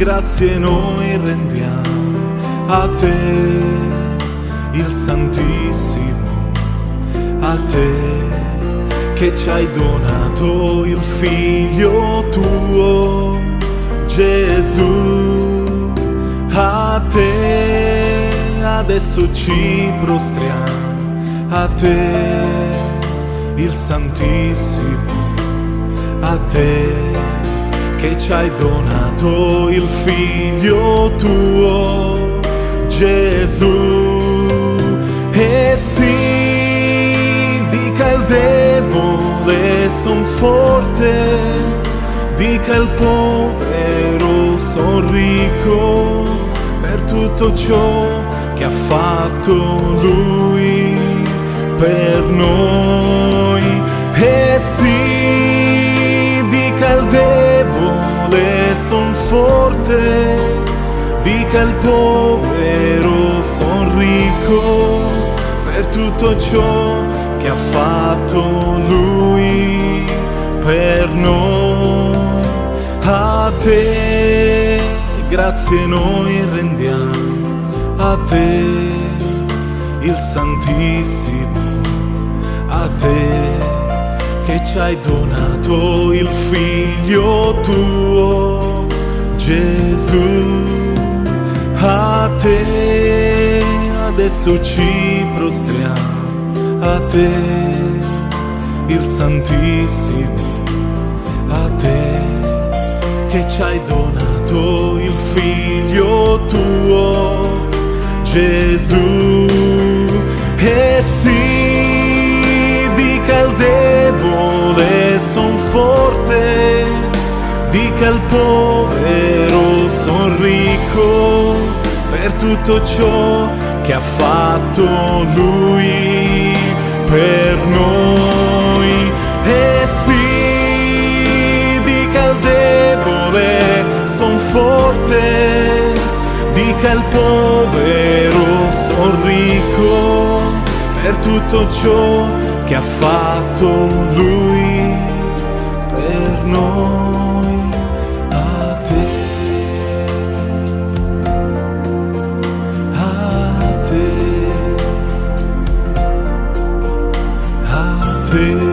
grazie noi rendiamo a te, il Santissimo, a te che ci hai donato il Figlio tuo, Gesù. A te adesso ci prostriamo, a te, il Santissimo, a te che ci hai donato il Figlio tuo, Gesù. E sì, dica il debole son forte, dica il povero son ricco, per tutto ciò che ha fatto Lui per noi. E sì, dica il debole son forte, dica il povero son ricco, per tutto ciò che ha fatto Lui per noi. A te grazie noi rendiamo, a te il Santissimo, a te che ci hai donato il Figlio tuo, Gesù. A te adesso ci prostriamo, a te il Santissimo, a te che ci hai donato il Figlio tuo, Gesù. E sì, dica il debole son forte, dica il povero son ricco, per tutto ciò che ha fatto Lui per noi. E sì, dica il debole son forte, dica il povero son ricco, per tutto ciò che ha fatto Lui per noi. A te, a te, a te.